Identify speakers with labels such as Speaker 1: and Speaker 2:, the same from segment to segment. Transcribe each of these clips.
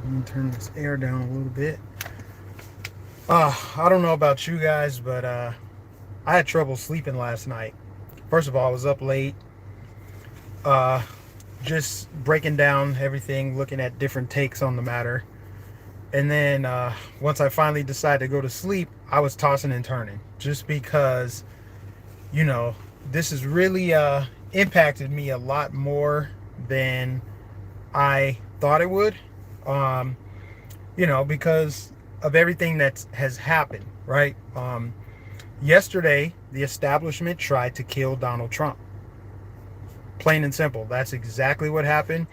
Speaker 1: Let me turn this air down a little bit. I don't know about you guys, but I had trouble sleeping last night. First of all, I was up late, uh, just breaking down everything, looking at different takes on the matter. And then once I finally decided to go to sleep, I was tossing and turning just because, you know, this has really impacted me a lot more than I thought it would. Um, because of everything that has happened, right? Yesterday, the establishment tried to kill Donald Trump. Plain and simple. That's exactly what happened.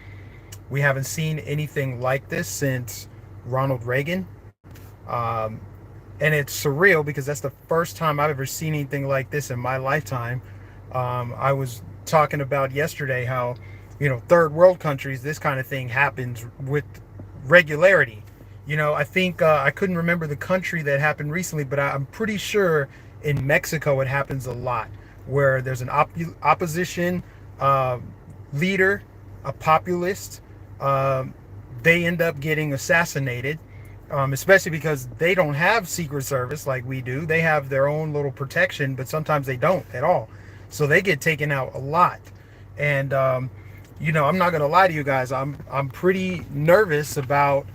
Speaker 1: We haven't seen anything like this since Ronald Reagan. Um, and it's surreal because that's the first time I've ever seen anything like this in my lifetime. I was talking about yesterday how, third world countries, this kind of thing happens with regularity. I think I couldn't remember the country that happened recently, but I'm pretty sure in Mexico it happens a lot, where there's an opposition uh, leader, a populist. Um, they end up getting assassinated, especially because they don't have Secret Service like we do. They have their own little protection, but sometimes they don't at all. So they get taken out a lot. And I'm not gonna lie to you guys. I'm pretty nervous about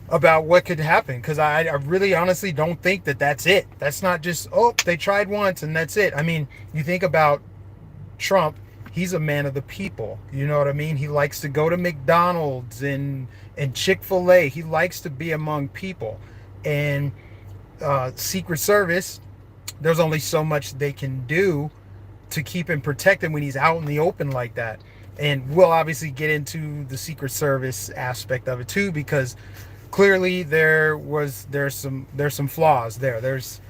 Speaker 1: what could happen, because I really honestly don't think that that's it. That's not just, oh, they tried once and that's it. I mean, you think about Trump, he's a man of the people. You know what I mean? He likes to go to McDonald's and Chick-fil-A. He likes to be among people. And Secret Service, there's only so much they can do to keep him protected when he's out in the open like that. And we'll obviously get into the Secret Service aspect of it too, because clearly there's some flaws there. There's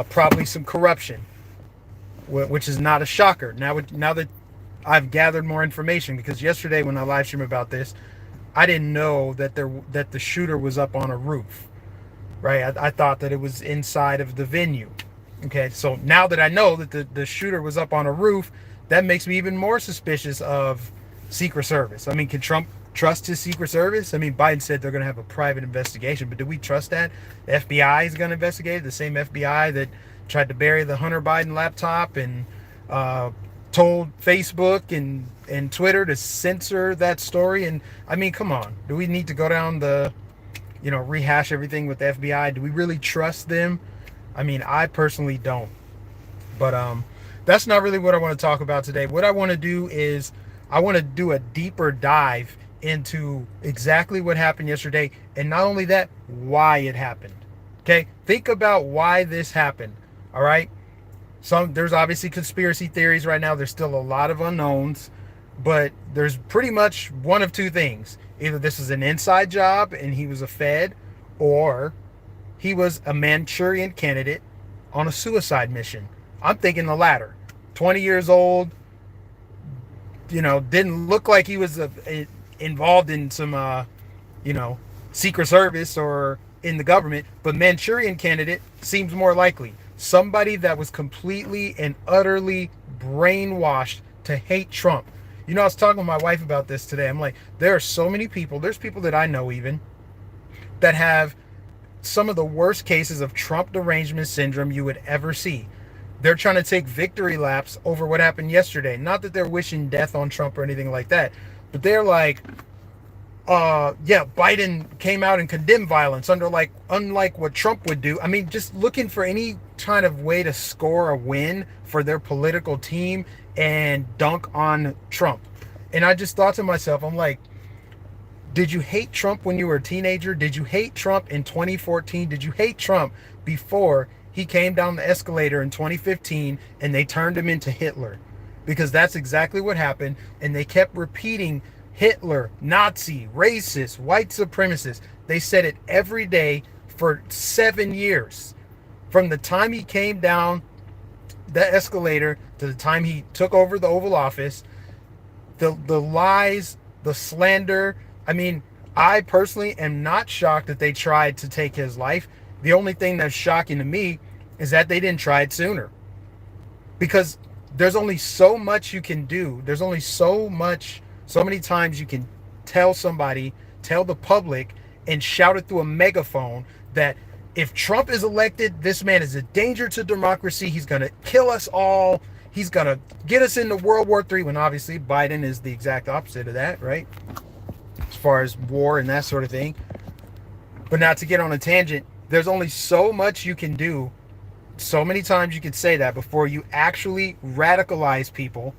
Speaker 1: probably some corruption, which is not a shocker. Now that I've gathered more information, because yesterday when I live streamed about this, I didn't know that the shooter was up on a roof. Right? I thought that it was inside of the venue. Okay, so now that I know that the shooter was up on a roof, that makes me even more suspicious of Secret Service. I mean, can Trump trust his Secret Service? I mean, Biden said they're going to have a private investigation, but do we trust that? The FBI is going to investigate it, the same FBI that tried to bury the Hunter Biden laptop and told Facebook and Twitter to censor that story. And I mean, come on, do we need to go down rehash everything with the FBI? Do we really trust them? I mean, I personally don't. But that's not really what I want to talk about today. What I want to do is I want to do a deeper dive into exactly what happened yesterday, and not only that, why it happened. Okay? Think about why this happened. All right? There's obviously conspiracy theories right now. There's still a lot of unknowns, but there's pretty much one of two things. Either this is an inside job and he was a Fed, or he was a Manchurian candidate on a suicide mission. I'm thinking the latter. 20 years old, didn't look like he was involved in some, Secret Service or in the government, but Manchurian candidate seems more likely. Somebody that was completely and utterly brainwashed to hate Trump. I was talking with my wife about this today. I'm like, there are so many people, there's people that I know even, that have some of the worst cases of Trump derangement syndrome you would ever see. They're trying to take victory laps over what happened yesterday. Not that they're wishing death on Trump or anything like that, but they're like, Biden came out and condemned violence unlike what Trump would do. I mean, just looking for any kind of way to score a win for their political team and dunk on Trump. And I just thought to myself, I'm like, did you hate Trump when you were a teenager? Did you hate Trump in 2014? Did you hate Trump before he came down the escalator in 2015 and they turned him into Hitler? Because that's exactly what happened. And they kept repeating Hitler, Nazi, racist, white supremacist. They said it every day for 7 years. From the time he came down the escalator to the time he took over the Oval Office, the lies, the slander. I mean, I personally am not shocked that they tried to take his life. The only thing that's shocking to me is that they didn't try it sooner. Because there's only so much you can do. There's only so many times you can tell somebody tell the public and shout it through a megaphone that if Trump is elected, this man is a danger to democracy. He's going to kill us all. He's going to get us into World War III, when obviously Biden is the exact opposite of that, right? As far as war and that sort of thing. But not to get on a tangent, there's only so much you can do, so many times you can say that before you actually radicalize people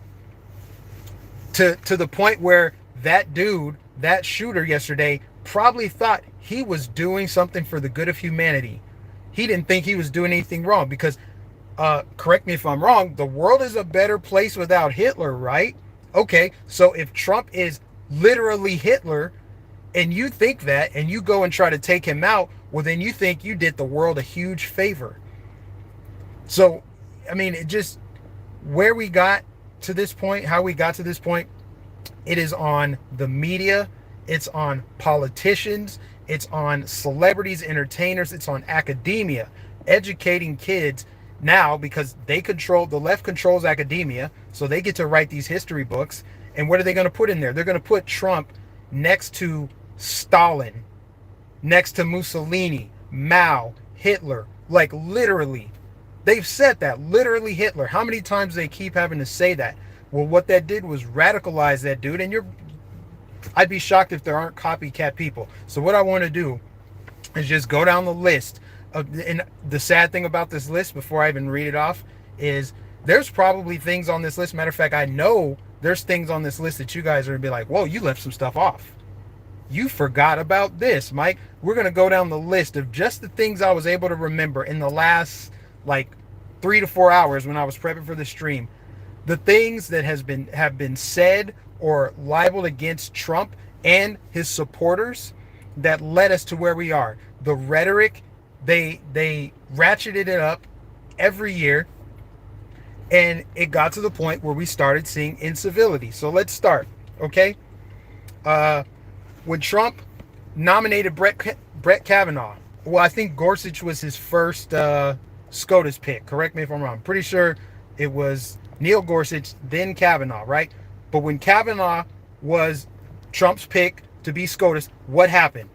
Speaker 1: to the point where that dude, that shooter yesterday, probably thought he was doing something for the good of humanity. He didn't think he was doing anything wrong because, correct me if I'm wrong, the world is a better place without Hitler, right? Okay, so if Trump is literally Hitler and you think that and you go and try to take him out, well, then you think you did the world a huge favor. So, I mean, it just, where we got to this point, how we got to this point, it is on the media, it's on politicians, it's on celebrities, entertainers, it's on academia, educating kids now because they control, the left controls academia, so they get to write these history books. And what are they going to put in there? They're going to put Trump next to Stalin, next to Mussolini, Mao, Hitler, like literally. They've said that, literally Hitler. How many times they keep having to say that? Well, what that did was radicalize that dude, and I'd be shocked if there aren't copycat people. So what I want to do is just go down the list and the sad thing about this list, before I even read it off, is there's probably things on this list. Matter of fact, I know there's things on this list that you guys are gonna be like, whoa, you left some stuff off. You forgot about this, Mike. We're gonna go down the list of just the things I was able to remember in the last like 3 to 4 hours when I was prepping for the stream. The things that have been said or libeled against Trump and his supporters that led us to where we are. The rhetoric, they ratcheted it up every year, and it got to the point where we started seeing incivility. So let's start, okay? When Trump nominated Brett Kavanaugh, well, I think Gorsuch was his first SCOTUS pick. Correct me if I'm wrong. Pretty sure it was Neil Gorsuch, then Kavanaugh, right? But when Kavanaugh was Trump's pick to be SCOTUS, what happened?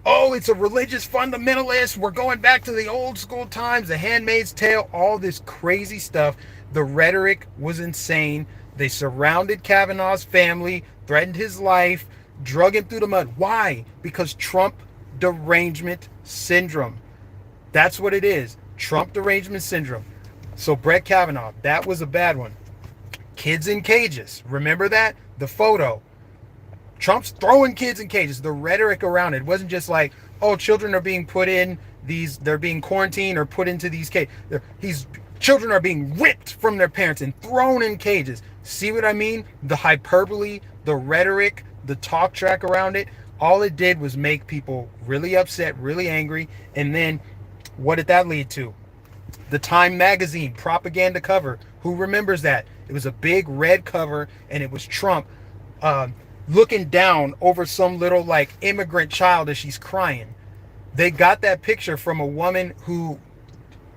Speaker 1: Oh, it's a religious fundamentalist. We're going back to the old school times, the Handmaid's Tale, all this crazy stuff. The rhetoric was insane. They surrounded Kavanaugh's family, threatened his life, drug him through the mud. Why? Because Trump derangement syndrome. That's what it is. Trump derangement syndrome. So Brett Kavanaugh, that was a bad one. Kids in cages. Remember that? The photo. Trump's throwing kids in cages. The rhetoric around it wasn't just like, oh, children are being put in these, they're being quarantined or put into these cages. Children are being ripped from their parents and thrown in cages. See what I mean? The hyperbole, the rhetoric, the talk track around it, all it did was make people really upset, really angry. And then what did that lead to? The Time magazine propaganda cover. Who remembers that? It was a big red cover, and it was Trump looking down over some little like immigrant child as she's crying. They got that picture from a woman who,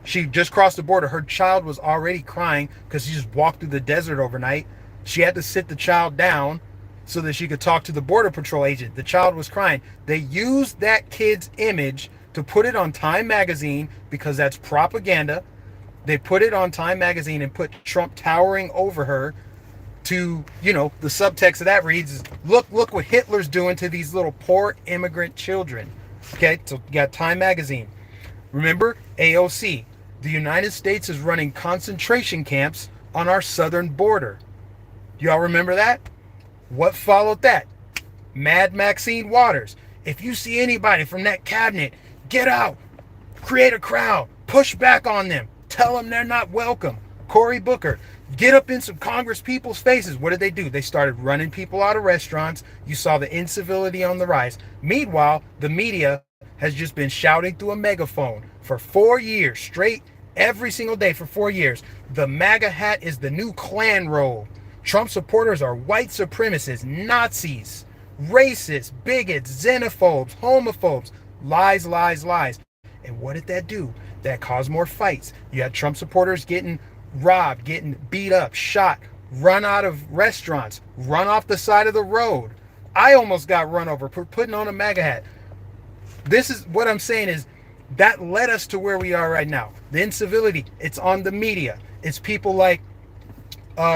Speaker 1: she just crossed the border. Her child was already crying because she just walked through the desert overnight. She had to sit the child down so that she could talk to the Border Patrol agent. The child was crying. They used that kid's image to put it on Time magazine because that's propaganda. They put it on Time magazine and put Trump towering over her to, you know, the subtext of that reads, look what Hitler's doing to these little poor immigrant children. Okay, so you got Time magazine. Remember, AOC. The United States is running concentration camps on our southern border. Y'all remember that? What followed that? Mad Maxine Waters. If you see anybody from that cabinet, get out. Create a crowd. Push back on them. Tell them they're not welcome. Cory Booker. Get up in some Congress people's faces. What did they do? They started running people out of restaurants. You saw the incivility on the rise. Meanwhile, the media has just been shouting through a megaphone for 4 years straight, every single day for 4 years. The MAGA hat is the new Klan robe. Trump supporters are white supremacists, Nazis, racists, bigots, xenophobes, homophobes. Lies, lies, lies. And what did that do? That caused more fights. You had Trump supporters getting robbed, getting beat up, shot, run out of restaurants, run off the side of the road. I almost got run over for putting on a MAGA hat. This is what I'm saying is that led us to where we are right now. The incivility, it's on the media. It's people like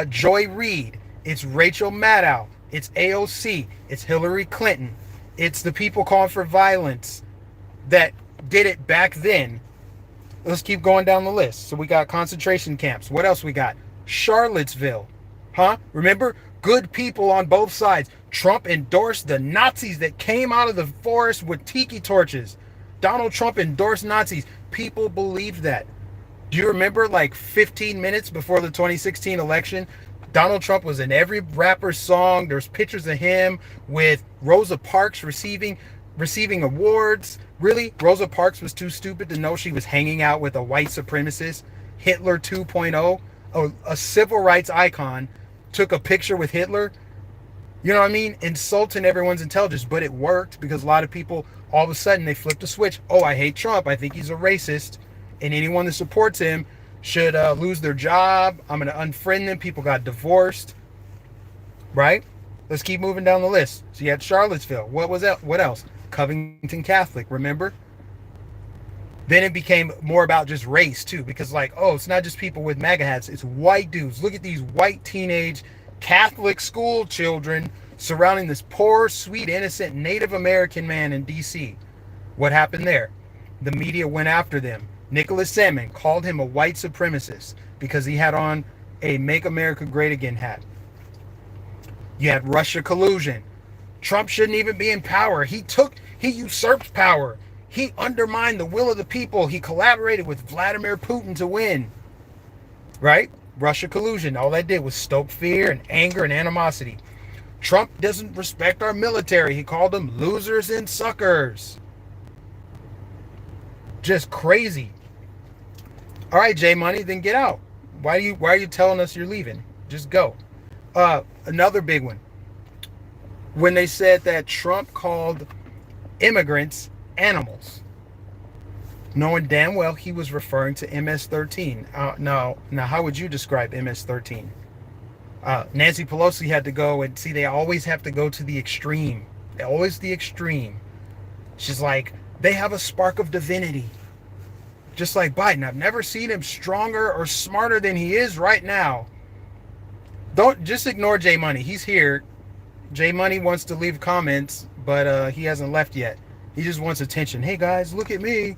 Speaker 1: Joy Reid. It's Rachel Maddow. It's AOC. It's Hillary Clinton. It's the people calling for violence that did it back then. Let's keep going down the list. So we got concentration camps. What else we got? Charlottesville. Huh? Remember? Good people on both sides. Trump endorsed the Nazis that came out of the forest with tiki torches. Donald Trump endorsed Nazis. People believed that. Do you remember like 15 minutes before the 2016 election? Donald Trump was in every rapper's song. There's pictures of him with Rosa Parks receiving awards. Really? Rosa Parks was too stupid to know she was hanging out with a white supremacist, Hitler 2.0, a civil rights icon, took a picture with Hitler. You know what I mean? Insulting everyone's intelligence. But it worked because a lot of people, all of a sudden, they flipped a switch. Oh, I hate Trump. I think he's a racist. And anyone that supports him should lose their job. I'm going to unfriend them. People got divorced. Right? Let's keep moving down the list. So you had Charlottesville. What was that? What else? Covington Catholic. Remember? Then it became more about just race too. Because like, oh, it's not just people with MAGA hats. It's white dudes. Look at these white teenage Catholic school children surrounding this poor, sweet, innocent Native American man in D.C. What happened there? The media went after them. Nicholas Salmon called him a white supremacist because he had on a Make America Great Again hat. You had Russia collusion. Trump shouldn't even be in power. He usurped power. He undermined the will of the people. He collaborated with Vladimir Putin to win. Right? Russia collusion. All that did was stoke fear and anger and animosity. Trump doesn't respect our military. He called them losers and suckers. Just crazy. All right, J Money, then get out. Why are you telling us you're leaving? Just go. Another big one. When they said that Trump called immigrants animals, knowing damn well he was referring to MS-13. Now, how would you describe MS-13? Nancy Pelosi had to go and see. They always have to go to the extreme. Always the extreme. She's like, they have a spark of divinity. Just like Biden. I've never seen him stronger or smarter than he is right now. Don't just ignore J Money. He's here. J Money wants to leave comments, but he hasn't left yet. He just wants attention. Hey guys, look at me.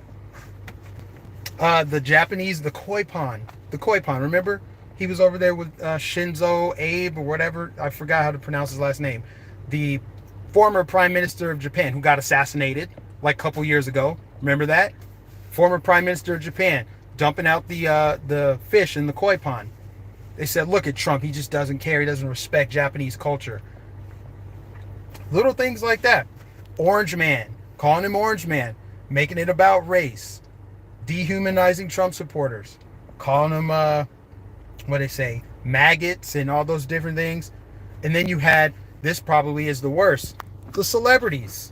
Speaker 1: The Japanese, the koi pond. Remember? He was over there with Shinzo Abe or whatever. I forgot how to pronounce his last name. The former prime minister of Japan who got assassinated like a couple years ago. Remember that? Former prime minister of Japan dumping out the fish in the koi pond. They said, look at Trump. He just doesn't care. He doesn't respect Japanese culture. Little things like that. Orange Man. Calling him Orange Man. Making it about race. Dehumanizing Trump supporters. Calling them, what they say, maggots and all those different things. And then you had, this probably is the worst, the celebrities.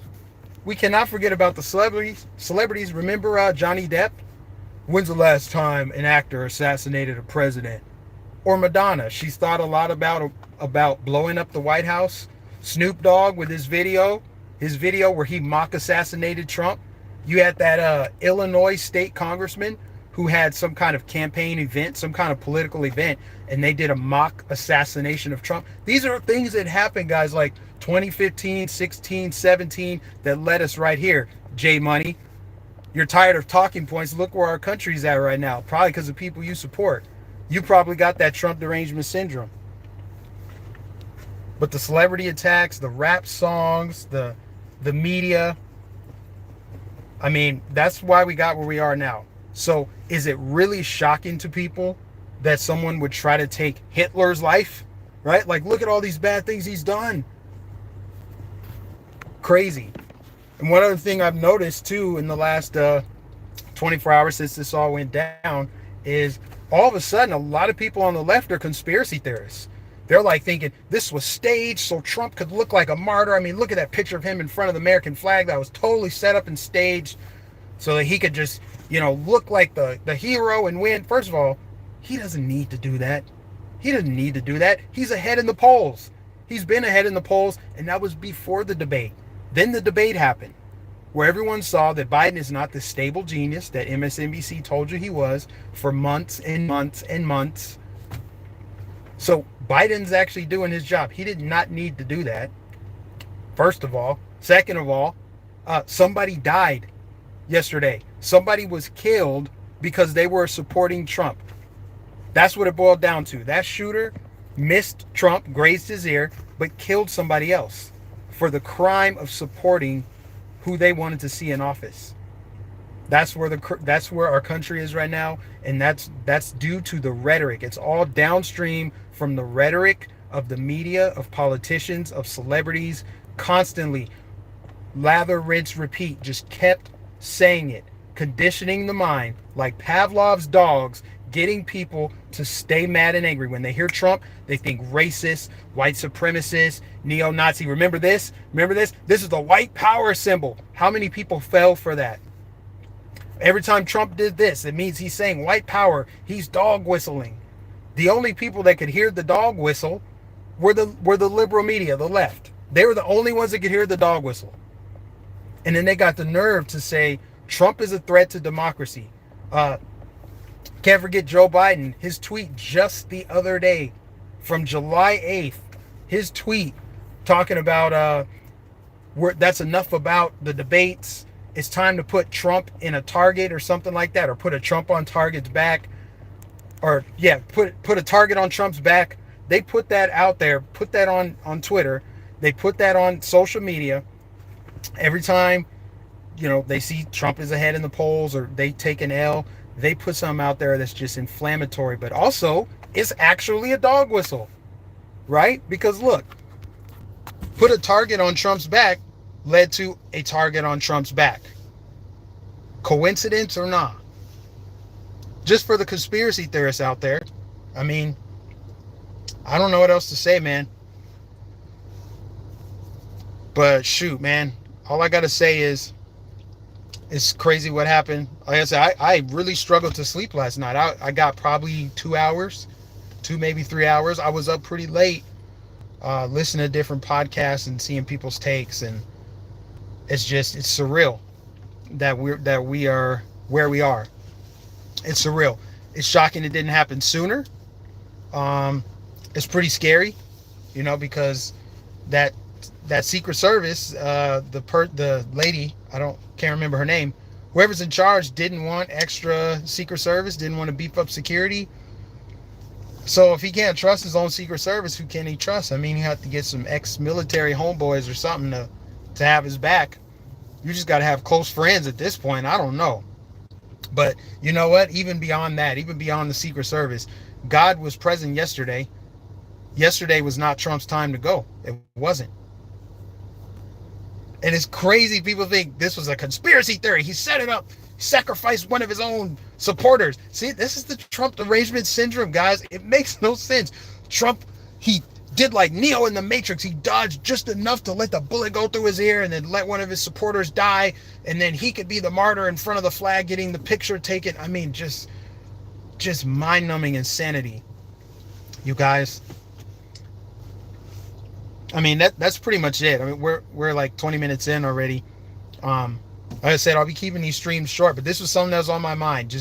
Speaker 1: We cannot forget about the celebrities. Remember Johnny Depp? When's the last time an actor assassinated a president? Or Madonna. She's thought a lot about blowing up the White House. Snoop Dogg with his video where he mock assassinated Trump. You had that Illinois state congressman who had some kind of campaign event, some kind of political event, and they did a mock assassination of Trump. These are things that happened, guys, like 2015, 16, 17, that led us right here. J Money, you're tired of talking points. Look where our country's at right now. Probably because of people you support. You probably got that Trump derangement syndrome. But the celebrity attacks, the rap songs, the media, I mean, that's why we got where we are now. So is it really shocking to people that someone would try to take Hitler's life? Right? Like, look at all these bad things he's done. Crazy. And one other thing I've noticed too in the last 24 hours since this all went down is all of a sudden a lot of people on the left are conspiracy theorists. They're like thinking this was staged so Trump could look like a martyr. I mean, look at that picture of him in front of the American flag that was totally set up and staged so that he could just, look like the hero and win. First of all, he doesn't need to do that. He doesn't need to do that. He's ahead in the polls. He's been ahead in the polls, and that was before the debate. Then the debate happened, where everyone saw that Biden is not the stable genius that MSNBC told you he was for months and months and months. So Biden's actually doing his job. He did not need to do that, first of all. Second of all, somebody died yesterday. Somebody was killed because they were supporting Trump. That's what it boiled down to. That shooter missed Trump, grazed his ear, but killed somebody else for the crime of supporting who they wanted to see in office. That's where our country is right now, and that's due to the rhetoric. It's all downstream from the rhetoric of the media, of politicians, of celebrities, constantly lather, rinse, repeat, just kept saying it, conditioning the mind like Pavlov's dogs, getting people to stay mad and angry. When they hear Trump, they think racist, white supremacist, neo-Nazi. Remember this? Remember this? This is the white power symbol. How many people fell for that? Every time Trump did this, it means he's saying white power. He's dog whistling. The only people that could hear the dog whistle were the liberal media, the left. They were the only ones that could hear the dog whistle. And then they got the nerve to say Trump is a threat to democracy. Can't forget Joe Biden, his tweet just the other day from July 8th, his tweet talking about that's enough about the debates. It's time to put Trump in a target or something like that, or put a Trump on target's back, or yeah, put a target on Trump's back. They put that out there, put that on Twitter. They put that on social media. Every time, they see Trump is ahead in the polls or they take an L, they put something out there that's just inflammatory, but also it's actually a dog whistle, right? Because look, put a target on Trump's back led to a target on Trump's back. Coincidence or not? Just for the conspiracy theorists out there, I mean, I don't know what else to say, man. But shoot, man, all I gotta say is it's crazy what happened. Like I said, I really struggled to sleep last night. I got probably 2 hours, maybe 3 hours. I was up pretty late, listening to different podcasts and seeing people's takes, and it's surreal that we are where we are. It's surreal. It's shocking it didn't happen sooner. It's pretty scary, because that Secret Service, the lady, can't remember her name, whoever's in charge didn't want extra Secret Service, didn't want to beef up security. So if he can't trust his own Secret Service, who can he trust? I mean, he had to get some ex-military homeboys or something to have his back. You just got to have close friends at this point. I don't know. But you know what? Even beyond that, even beyond the Secret Service, God was present yesterday. Yesterday was not Trump's time to go. It wasn't. And it's crazy. People think this was a conspiracy theory. He set it up, sacrificed one of his own supporters. See, this is the Trump derangement syndrome, guys. It makes no sense. Trump, he did like Neo in the Matrix. He dodged just enough to let the bullet go through his ear and then let one of his supporters die. And then he could be the martyr in front of the flag getting the picture taken. I mean, just mind-numbing insanity, you guys. I mean, that's pretty much it. I mean, we're like 20 minutes in already. Like I said, I'll be keeping these streams short, but this was something that was on my mind.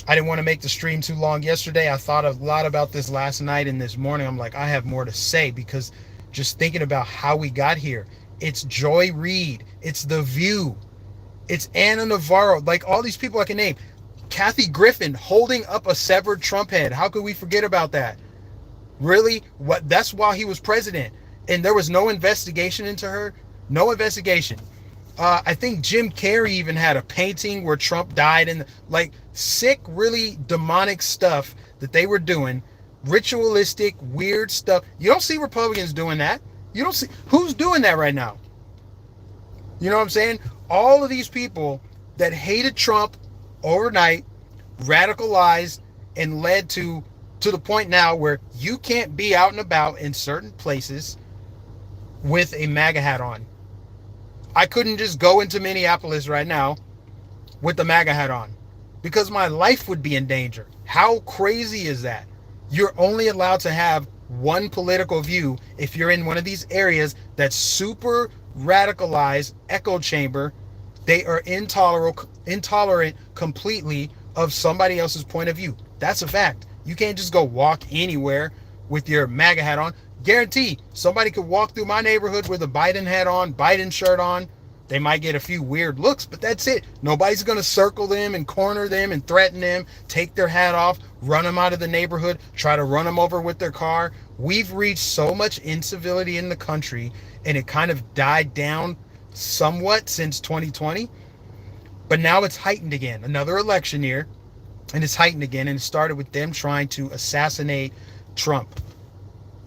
Speaker 1: I didn't want to make the stream too long yesterday. I thought a lot about this last night and this morning. I'm like, I have more to say, because just thinking about how we got here. It's Joy Reid. It's The View. It's Anna Navarro. Like all these people I can name. Kathy Griffin holding up a severed Trump head. How could we forget about that? Really? That's while he was president. And there was no investigation into her. No investigation. I think Jim Carrey even had a painting where Trump died, and like sick, really demonic stuff that they were doing. Ritualistic, weird stuff. You don't see Republicans doing that. You don't see who's doing that right now. You know what I'm saying? All of these people that hated Trump overnight, radicalized, and led to the point now where you can't be out and about in certain places with a MAGA hat on. I couldn't just go into Minneapolis right now with the MAGA hat on because my life would be in danger. How crazy is that? You're only allowed to have one political view, if you're in one of these areas that's super radicalized, echo chamber, they are intolerant completely of somebody else's point of view. That's a fact. You can't just go walk anywhere with your MAGA hat on. Guarantee somebody could walk through my neighborhood with a Biden hat on, Biden shirt on. They might get a few weird looks, but that's it. Nobody's going to circle them and corner them and threaten them, take their hat off, run them out of the neighborhood, try to run them over with their car. We've reached so much incivility in the country, and it kind of died down somewhat since 2020. But now it's heightened again. Another election year, and it's heightened again. And it started with them trying to assassinate Trump,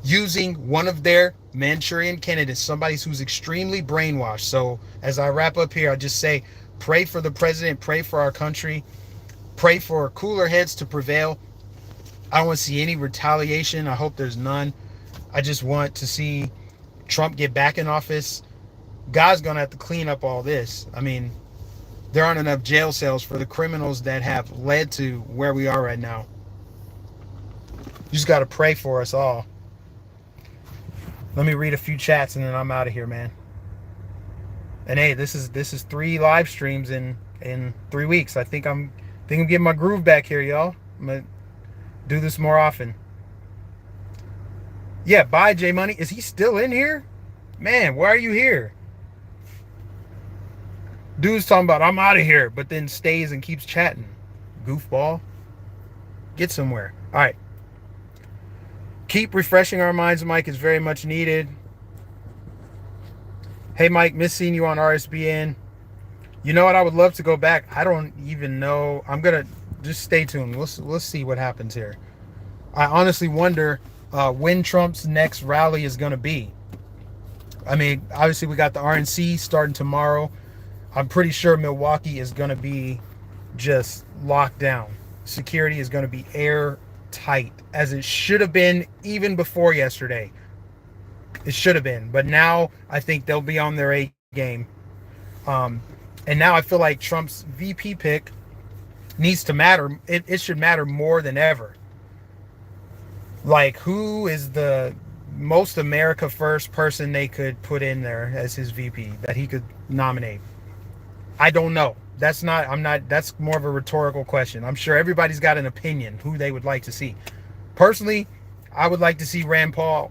Speaker 1: using one of their Manchurian candidates, somebody who's extremely brainwashed. So as I wrap up here, I just say, pray for the president, pray for our country, pray for cooler heads to prevail. I don't want to see any retaliation. I hope there's none. I just want to see Trump get back in office. God's going to have to clean up all this. I mean, there aren't enough jail cells for the criminals that have led to where we are right now. You just got to pray for us all. Let me read a few chats and then I'm out of here, man. And hey, this is 3 live streams in 3 weeks. I think I'm getting my groove back here, y'all. I'm gonna do this more often. Yeah, bye, J Money. Is he still in here? Man, why are you here? Dude's talking about I'm out of here, but then stays and keeps chatting. Goofball. Get somewhere. All right. Keep refreshing our minds, Mike, is very much needed. Hey, Mike, miss seeing you on RSBN. You know what? I would love to go back. I don't even know. I'm going to just stay tuned. We'll see what happens here. I honestly wonder when Trump's next rally is going to be. I mean, obviously, we got the RNC starting tomorrow. I'm pretty sure Milwaukee is going to be just locked down. Security is going to be airtight, as it should have been even before yesterday. It should have been. But now I think they'll be on their A game. And now I feel like Trump's VP pick needs to matter. It should matter more than ever. Like, who is the most America first person they could put in there as his VP that he could nominate? I don't know. That's more of a rhetorical question. I'm sure everybody's got an opinion who they would like to see. Personally, I would like to see Rand Paul.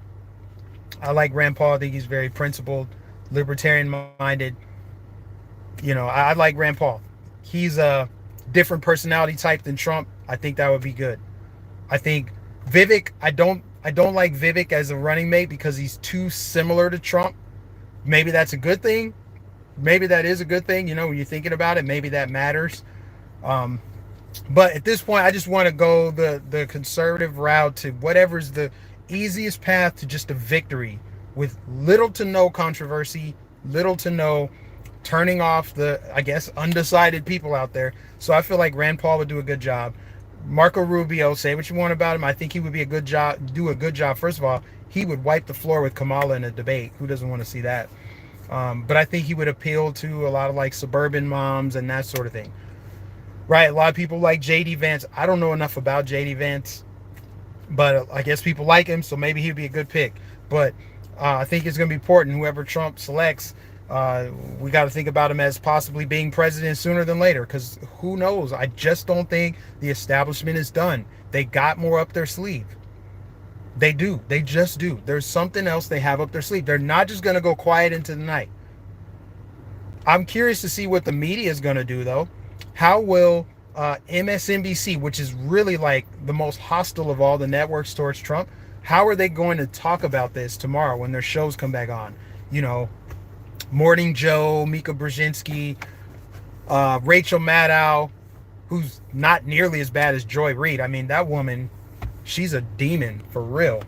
Speaker 1: I like Rand Paul. I think he's very principled, libertarian minded. You know, I like Rand Paul. He's a different personality type than Trump. I think that would be good. I think Vivek, I don't like Vivek as a running mate because he's too similar to Trump. Maybe that's a good thing. Maybe that is a good thing. You know, when you're thinking about it, maybe that matters. But at this point, I just want to go the conservative route to whatever's the easiest path to just a victory with little to no controversy, little to no turning off the, I guess, undecided people out there. So I feel like Rand Paul would do a good job. Marco Rubio, say what you want about him. I think he would do a good job. First of all, he would wipe the floor with Kamala in a debate. Who doesn't want to see that? But I think he would appeal to a lot of like suburban moms and that sort of thing. Right? A lot of people like JD Vance. I don't know enough about JD Vance, but I guess people like him, so maybe he'd be a good pick. But I think it's going to be important. Whoever Trump selects, we got to think about him as possibly being president sooner than later, because who knows? I just don't think the establishment is done. They got more up their sleeve. They do. They just do. There's something else they have up their sleeve. They're not just going to go quiet into the night. I'm curious to see what the media is going to do, though. How will MSNBC, which is really like the most hostile of all the networks towards Trump, how are they going to talk about this tomorrow when their shows come back on? You know, Morning Joe, Mika Brzezinski, Rachel Maddow, who's not nearly as bad as Joy Reid. I mean, that woman, she's a demon for real.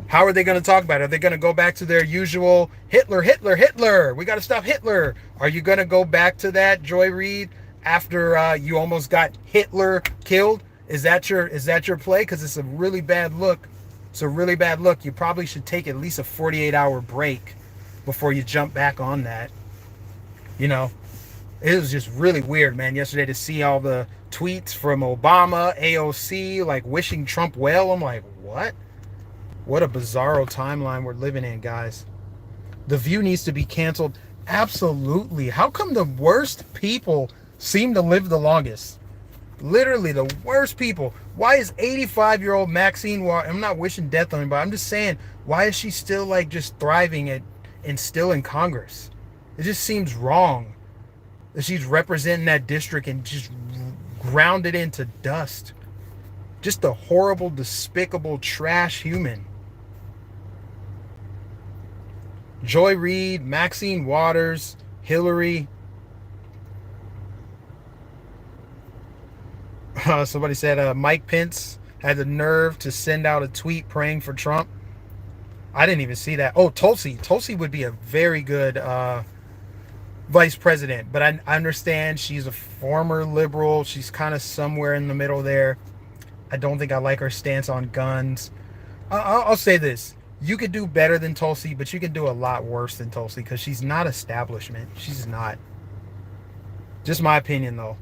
Speaker 1: How are they going to talk about it? Are they going to go back to their usual Hitler, Hitler, Hitler? We got to stop Hitler. Are you going to go back to that, Joy Reid, after you almost got Hitler killed? Is that your play? Because it's a really bad look. It's a really bad look. You probably should take at least a 48-hour break before you jump back on that. You know, it was just really weird, man, yesterday to see all the tweets from Obama, AOC, like wishing Trump well. I'm like, what? What a bizarro timeline we're living in, guys. The View needs to be canceled. Absolutely. How come the worst people seem to live the longest? Literally the worst people. Why is 85-year-old Maxine Waters, I'm not wishing death on anybody, I'm just saying, why is she still like just thriving and still in Congress? It just seems wrong that she's representing that district and just ground it into dust. Just a horrible, despicable, trash human. Joy Reid, Maxine Waters, Hillary. Somebody said Mike Pence had the nerve to send out a tweet praying for Trump. I didn't even see that. Oh, Tulsi. Tulsi would be a very good vice president, but I understand she's a former liberal. She's kind of somewhere in the middle there. I don't think I like her stance on guns. I'll say this. You could do better than Tulsi, but you can do a lot worse than Tulsi because she's not establishment. She's not. Just my opinion, though.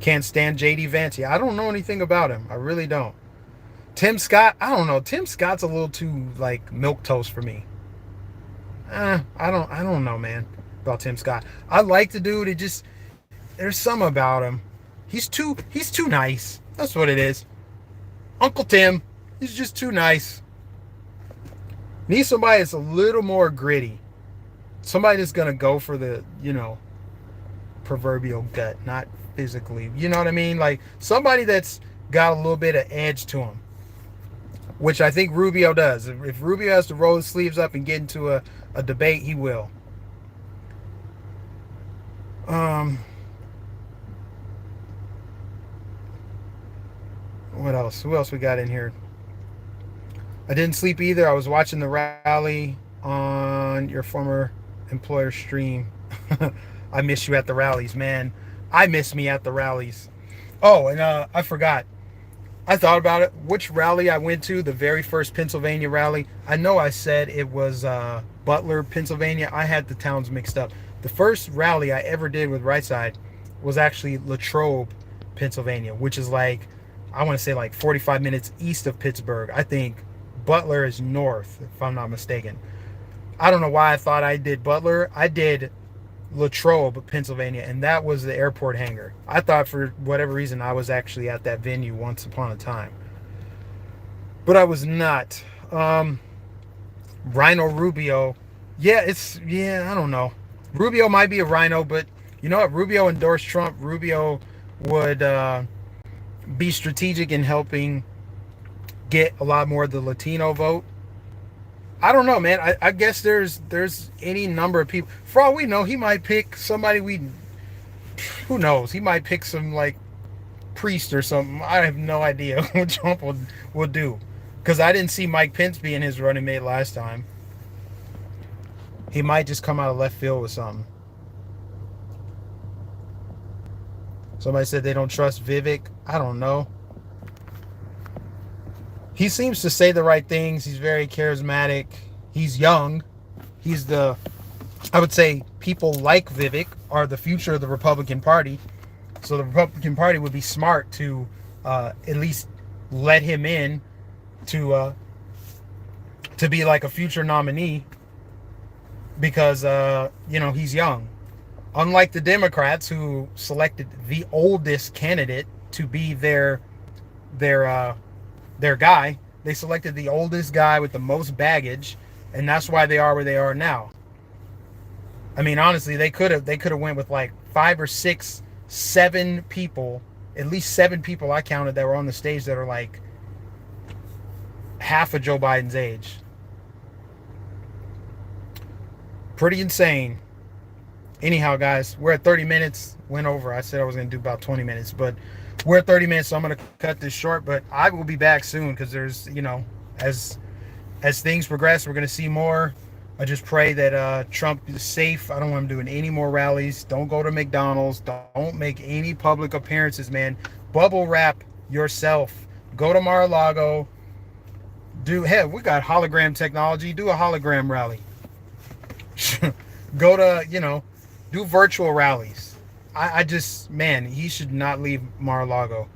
Speaker 1: Can't stand JD Vance. Yeah, I don't know anything about him. I really don't. Tim Scott, I don't know. Tim Scott's a little too like milquetoast for me. I don't know, man, about Tim Scott. I like the dude. It just there's some about him. He's too nice. That's what it is. Uncle Tim, he's just too nice. Need somebody that's a little more gritty. Somebody that's gonna go for the, proverbial gut, not physically. You know what I mean? Like somebody that's got a little bit of edge to him, which I think Rubio does. If Rubio has to roll his sleeves up and get into a debate, he will. What else? Who else we got in here? I didn't sleep either. I was watching the rally on your former employer's stream. I miss you at the rallies, man. I miss me at the rallies. Oh, and I forgot. I thought about it. Which rally I went to, the very first Pennsylvania rally. I know I said it was Butler, Pennsylvania. I had the towns mixed up. The first rally I ever did with Right Side was actually Latrobe, Pennsylvania, which is like, I want to say like 45 minutes east of Pittsburgh. I think Butler is north, if I'm not mistaken. I don't know why I thought I did Butler. I did Latrobe, Pennsylvania, and that was the airport hangar. I thought for whatever reason I was actually at that venue once upon a time, but I was not. Rhino Rubio, I don't know. Rubio might be a rhino, but you know what? Rubio endorsed Trump. Rubio would be strategic in helping get a lot more of the Latino vote. I don't know, man. I guess there's any number of people. For all we know, he might pick somebody who knows? He might pick some like priest or something. I have no idea what Trump will do. Because I didn't see Mike Pence being his running mate last time. He might just come out of left field with something. Somebody said they don't trust Vivek. I don't know. He seems to say the right things. He's very charismatic. He's young. I would say people like Vivek are the future of the Republican Party. So the Republican Party would be smart to at least let him in to be like a future nominee because, he's young. Unlike the Democrats who selected the oldest candidate to be their guy. They selected the oldest guy with the most baggage, and that's why they are where they are now. I mean, honestly, they could have went with like 5 or 6, 7 people, at least 7 people I counted that were on the stage that are like half of Joe Biden's age. Pretty insane. Anyhow, guys, we're at 30 minutes. Went over. I said I was going to do about 20 minutes, but we're at 30 minutes, so I'm going to cut this short. But I will be back soon because there's, as things progress, we're going to see more. I just pray that Trump is safe. I don't want him doing any more rallies. Don't go to McDonald's. Don't make any public appearances, man. Bubble wrap yourself. Go to Mar-a-Lago. We got hologram technology. Do a hologram rally. Go to, do virtual rallies. I just, man, he should not leave Mar-a-Lago.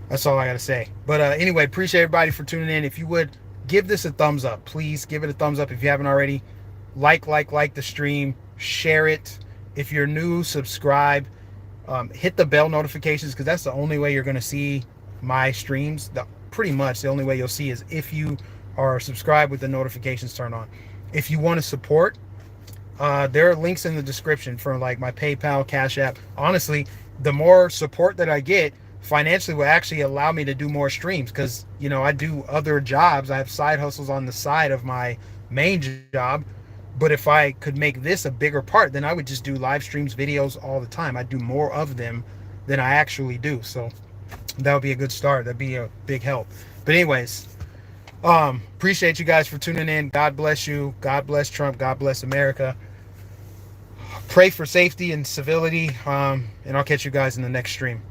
Speaker 1: That's all I gotta say. But anyway, appreciate everybody for tuning in. If you would give this a thumbs up, please give it a thumbs up if you haven't already. Like the stream, share it. If you're new, subscribe. Hit the bell notifications, because that's the only way you're gonna see my streams. Pretty much the only way you'll see is if you are subscribed with the notifications turned on. If you want to support, there are links in the description for like my PayPal, Cash App. Honestly, the more support that I get financially will actually allow me to do more streams, because I do other jobs. I have side hustles on the side of my main job. But if I could make this a bigger part, then I would just do live streams, videos all the time. I'd do more of them than I actually do. So that would be a good start. That'd be a big help. But anyways, appreciate you guys for tuning in. God bless you. God bless Trump. God bless America. Pray for safety and civility. And I'll catch you guys in the next stream.